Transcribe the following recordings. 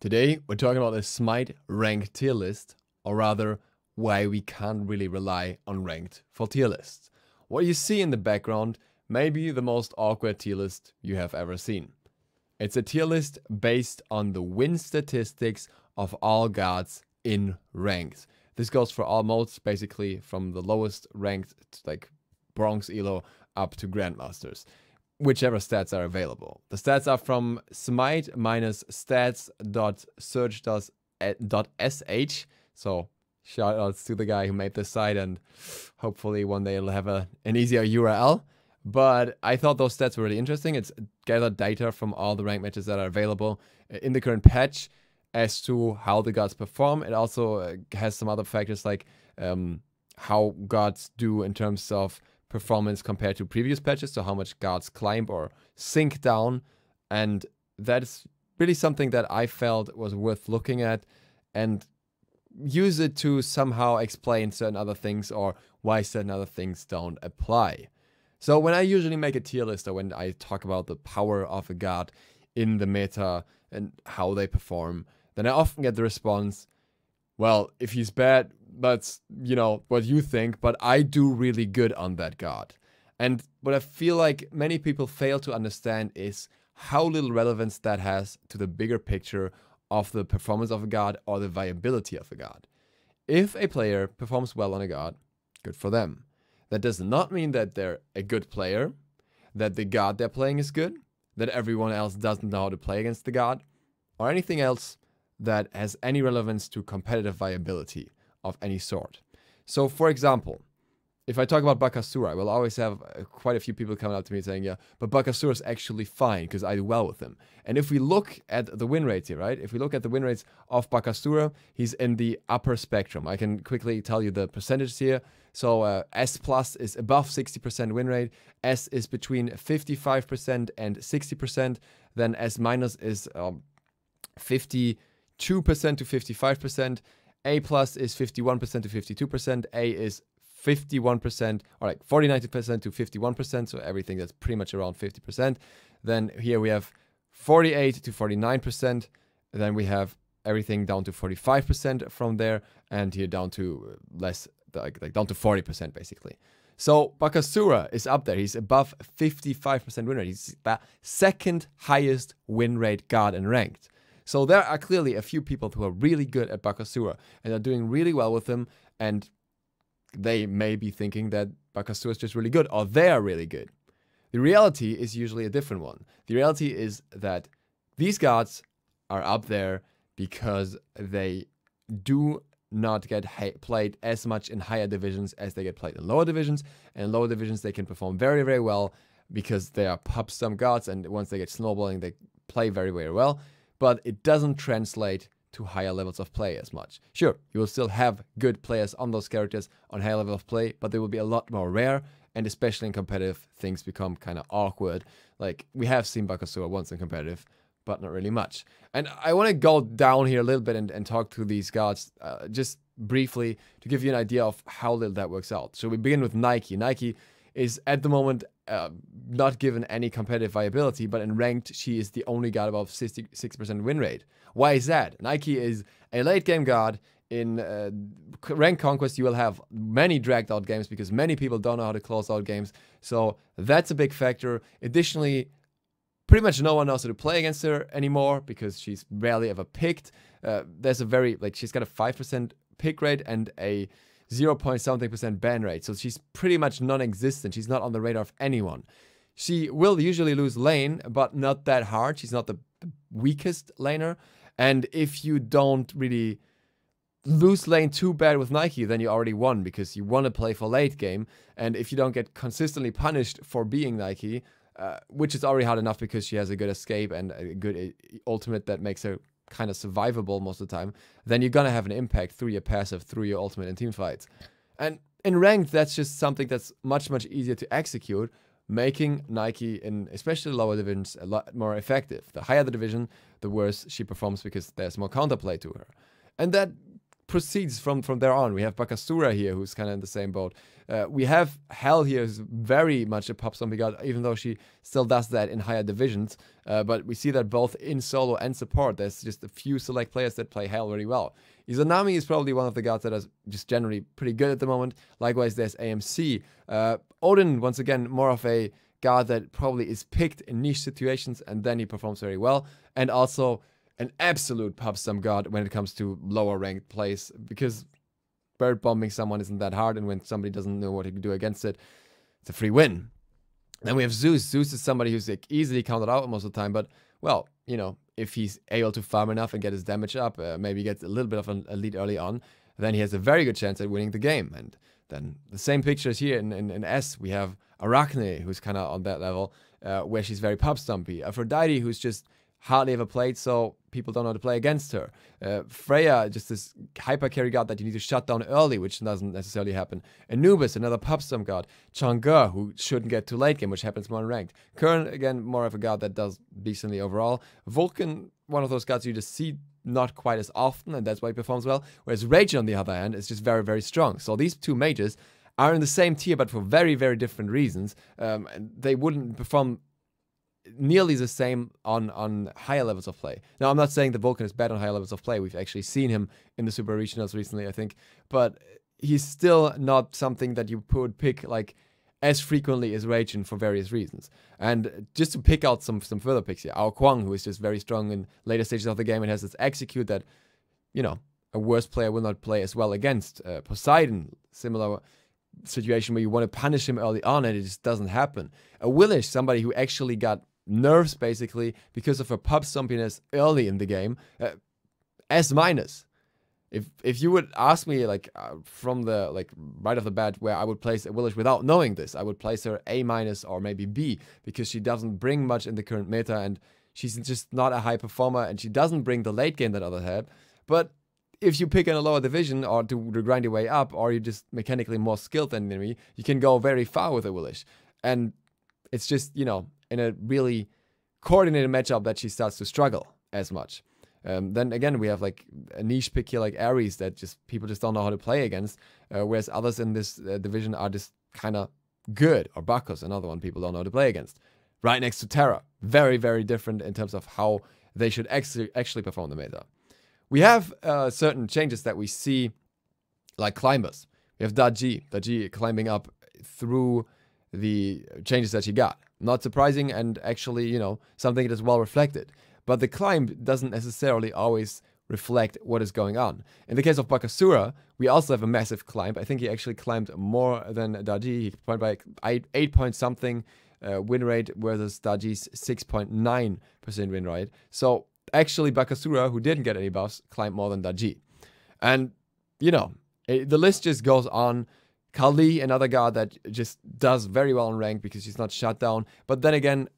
Today, we're talking about the Smite ranked tier list, or rather, why we can't really rely on ranked for tier lists. What you see in the background may be the most awkward tier list you have ever seen. It's a tier list based on the win statistics of all gods in ranked. This goes for all modes, basically from the lowest ranked, like Bronze Elo, up to Grandmasters. Whichever stats are available. The stats are from Smite minus stats.search.sh. So shout outs to the guy who made this site, and hopefully one day it'll have an easier URL. But I thought those stats were really interesting. It's gathered data from all the ranked matches that are available in the current patch as to how the gods perform. It also has some other factors like how gods do in terms of performance compared to previous patches, so how much gods climb or sink down, and that's really something that I felt was worth looking at and use it to somehow explain certain other things or why certain other things don't apply. So when I usually make a tier list, or when I talk about the power of a god in the meta and how they perform, then I often get the response, well, if he's bad, that's, you know, what you think, but I do really good on that god. And what I feel like many people fail to understand is how little relevance that has to the bigger picture of the performance of a god or the viability of a god. If a player performs well on a god, good for them. That does not mean that they're a good player, that the god they're playing is good, that everyone else doesn't know how to play against the god, or anything else that has any relevance to competitive viability of any sort. So, for example, if I talk about Bakasura, I will always have quite a few people coming up to me saying, yeah, but Bakasura is actually fine because I do well with him. And if we look at the win rates here, right? If we look at the win rates of Bakasura, he's in the upper spectrum. I can quickly tell you the percentages here. So S plus is above 60% win rate. S is between 55% and 60%. Then S minus is 52% to 55%. A plus is 51% to 52%. A is 51%, or like 49% to 51%. So everything that's pretty much around 50%. Then here we have 48 to 49%. Then we have everything down to 45% from there, and here down to less, like down to 40% basically. So Bakasura is up there. He's above 55% win rate. He's the second highest win rate god in ranked. So there are clearly a few people who are really good at Bakasura and are doing really well with him, and they may be thinking that Bakasura is just really good, or they are really good. The reality is usually a different one. The reality is that these gods are up there because they do not get played as much in higher divisions as they get played in lower divisions. And in lower divisions, they can perform very, very well because they are pub stomp gods, and once they get snowballing, they play very, very well. But it doesn't translate to higher levels of play as much. Sure, you will still have good players on those characters on higher level of play, but they will be a lot more rare, and especially in competitive, things become kind of awkward. Like, we have seen Bakasura once in competitive, but not really much. And I want to go down here a little bit and talk to these gods just briefly to give you an idea of how little that works out. So we begin with Nike. Nike is at the moment not given any competitive viability, but in ranked, she is the only god above 60% win rate. Why is that? Nike is a late game god. In ranked conquest, you will have many dragged out games because many people don't know how to close out games. So that's a big factor. Additionally, pretty much no one knows how to play against her anymore because she's rarely ever picked. There's a very, like, she's got a 5% pick rate and a 0.something% ban rate. So she's pretty much non-existent. She's not on the radar of anyone. She will usually lose lane, but not that hard. She's not the weakest laner. And if you don't really lose lane too bad with Nike, then you already won because you want to play for late game. And if you don't get consistently punished for being Nike, which is already hard enough because she has a good escape and a good ultimate that makes her kind of survivable most of the time, then you're gonna have an impact through your passive, through your ultimate in team fights. And in ranked, that's just something that's much, much easier to execute, making Nike in especially lower divisions a lot more effective. The higher the division, the worse she performs because there's more counterplay to her. And that proceeds from there on. We have Bakasura here, who's kind of in the same boat. We have Hell here, who's very much a pop zombie god, even though she still does that in higher divisions. But we see that both in solo and support, there's just a few select players that play Hell very well. Izanami is probably one of the gods that is just generally pretty good at the moment. Likewise, there's AMC. Odin, once again, more of a god that probably is picked in niche situations and then he performs very well. And also an absolute pop stomp god when it comes to lower ranked plays, because bird bombing someone isn't that hard, and when somebody doesn't know what to do against it, it's a free win. Then we have Zeus. Zeus is somebody who's like easily counted out most of the time, but, well, you know, if he's able to farm enough and get his damage up, maybe gets a little bit of a lead early on, then he has a very good chance at winning the game. And then the same pictures here in S, we have Arachne, who's kind of on that level, where she's very pop stumpy. Aphrodite, who's just hardly ever played, so people don't know how to play against her. Freya, just this hyper carry god that you need to shut down early, which doesn't necessarily happen. Anubis, another pop stomp god. Chang'e, who shouldn't get to late game, which happens more in ranked. Kern, again, more of a god that does decently overall. Vulcan, one of those gods you just see not quite as often, and that's why he performs well. Whereas Rage, on the other hand, is just very, very strong. So these two mages are in the same tier, but for very, very different reasons. And they wouldn't perform nearly the same on higher levels of play. Now, I'm not saying the Vulcan is bad on higher levels of play. We've actually seen him in the Super Regionals recently, I think. But he's still not something that you would pick like as frequently as Raging for various reasons. And just to pick out some further picks here, Ao Kuang, who is just very strong in later stages of the game and has this execute that, you know, a worse player will not play as well against. Poseidon, similar situation where you want to punish him early on and it just doesn't happen. A Willish, somebody who actually got nerfs basically because of her pop stumpiness early in the game. S minus. If you would ask me like from the like right off the bat where I would place a Willish without knowing this, I would place her A minus or maybe B, because she doesn't bring much in the current meta and she's just not a high performer and she doesn't bring the late game that others have. But if you pick in a lower division or to grind your way up, or you're just mechanically more skilled than me, you can go very far with a Willish. And it's just, you know, in a really coordinated matchup that she starts to struggle as much. Then again, we have like a niche pick here like Ares that just people just don't know how to play against, whereas others in this division are just kind of good. Or Bacchus, another one people don't know how to play against. Right next to Terra. Very, very different in terms of how they should actually perform the meta. We have certain changes that we see, like climbers. We have Daji climbing up through the changes that she got. Not surprising, and actually, you know, something that is well reflected. But the climb doesn't necessarily always reflect what is going on. In the case of Bakasura, we also have a massive climb. I think he actually climbed more than Daji. He climbed by 8 point something win rate versus Daji's 6.9% win rate. So actually, Bakasura, who didn't get any buffs, climbed more than Daji. And, you know, the list just goes on. Kali, another god that just does very well in rank because she's not shut down. But then again,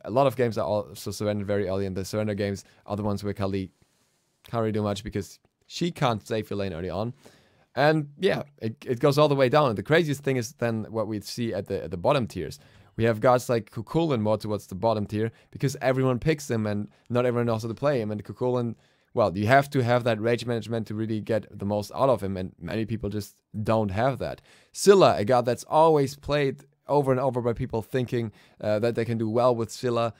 a lot of games are also surrendered very early, and the surrender games are the ones where Kali can't really do much because she can't save your lane early on. And yeah, it goes all the way down. And the craziest thing is then what we see at the bottom tiers. We have gods like Kukulin more towards the bottom tier because everyone picks him and not everyone knows how to play him. And Kukulin, well, you have to have that rage management to really get the most out of him, and many people just don't have that. Scylla, a god that's always played over and over by people thinking that they can do well with Scylla,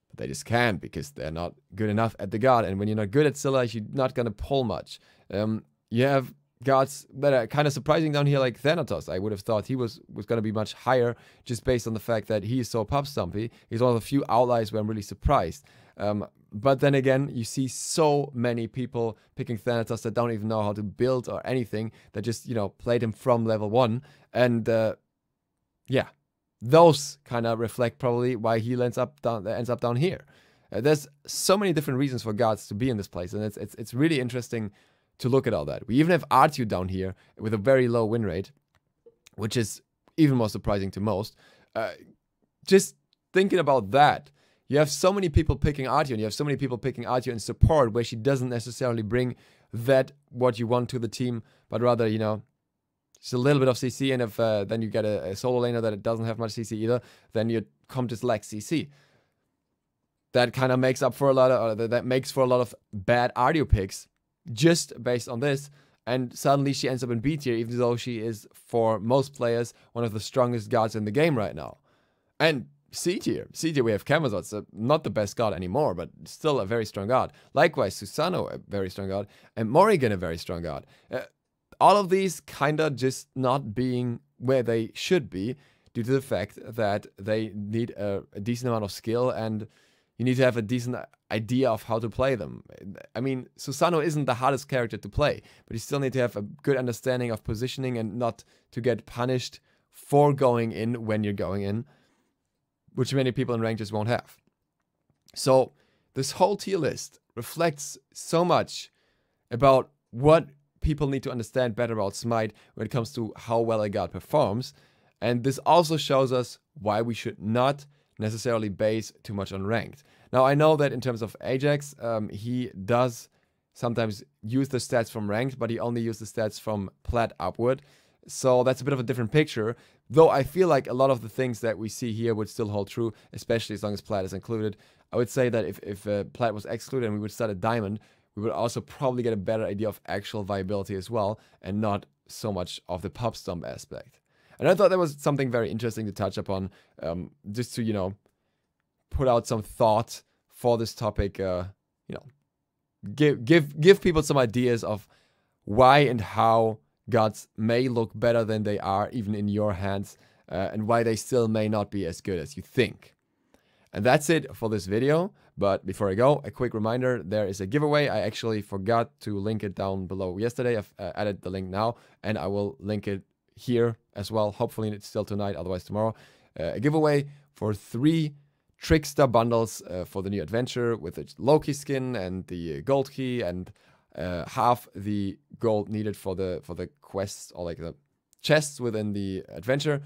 but they just can't because they're not good enough at the god. And when you're not good at Scylla, you're not going to pull much. You have gods that are kind of surprising down here, like Thanatos. I would have thought he was going to be much higher just based on the fact that he is so pop stumpy. He's one of the few outliers where I'm really surprised. But then again, you see so many people picking Thanatos that don't even know how to build or anything, that just, you know, played him from level 1. And yeah, those kind of reflect probably why he ends up down here. There's so many different reasons for gods to be in this place, and it's really interesting to look at all that. We even have Artu down here with a very low win rate, which is even more surprising to most. Just thinking about that, you have so many people picking Artu, and you have so many people picking Artu in support, where she doesn't necessarily bring that what you want to the team, but rather, you know, just a little bit of CC, and if then you get a solo laner that doesn't have much CC either, then your comp just lacks CC. That kind of makes up for a lot of, that makes for a lot of bad Artu picks just based on this. And suddenly she ends up in B tier, even though she is, for most players, one of the strongest guards in the game right now. And C tier, we have Chimpazilla, so not the best guard anymore, but still a very strong guard. Likewise, ZiSotto, a very strong guard, and Morrigan, a very strong guard. All of these kinda just not being where they should be, due to the fact that they need a decent amount of skill, and you need to have a decent idea of how to play them. I mean, ZiSotto isn't the hardest character to play, but you still need to have a good understanding of positioning and not to get punished for going in when you're going in, which many people in ranked just won't have. So this whole tier list reflects so much about what people need to understand better about Smite when it comes to how well a guard performs. And this also shows us why we should not necessarily base too much on ranked. Now, I know that in terms of Ajax, he does sometimes use the stats from ranked, but he only uses the stats from plat upward. So that's a bit of a different picture, though I feel like a lot of the things that we see here would still hold true, especially as long as plat is included. I would say that if plat was excluded and we would start at diamond, we would also probably get a better idea of actual viability as well, and not so much of the pop stomp aspect. And I thought that was something very interesting to touch upon, just to, you know, put out some thought for this topic, you know, give people some ideas of why and how gods may look better than they are, even in your hands, and why they still may not be as good as you think. And that's it for this video. But before I go, a quick reminder, there is a giveaway. I actually forgot to link it down below yesterday. I've added the link now, and I will link it here as well. Hopefully it's still tonight, otherwise tomorrow. A giveaway for 3 Trickster bundles for the new adventure, with the Loki skin and the gold key, and half the gold needed for the quests, or like the chests within the adventure,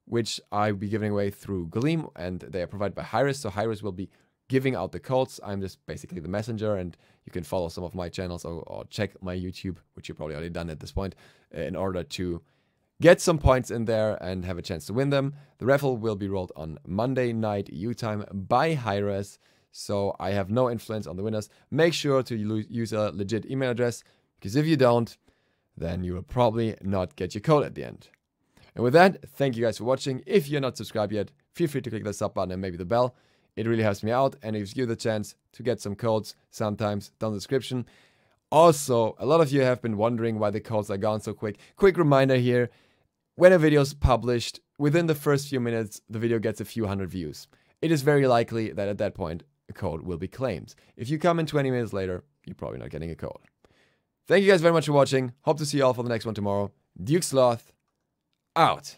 which I'll be giving away through Gleam, and they are provided by Hyris. So Hyris will be giving out the codes. I'm just basically the messenger, and you can follow some of my channels or check my YouTube, which you've probably already done at this point, in order to get some points in there and have a chance to win them. The raffle will be rolled on Monday night EU time by Hyris, so I have no influence on the winners. Make sure to use a legit email address, because if you don't, then you will probably not get your code at the end. And with that, thank you guys for watching. If you're not subscribed yet, feel free to click the sub button and maybe the bell. It really helps me out, and it gives you the chance to get some codes sometimes down the description. Also, a lot of you have been wondering why the codes are gone so quick. Quick reminder here, when a video is published, within the first few minutes, the video gets a few hundred views. It is very likely that at that point, a code will be claimed. If you come in 20 minutes later, you're probably not getting a code. Thank you guys very much for watching. Hope to see you all for the next one tomorrow. DukeSloth, out.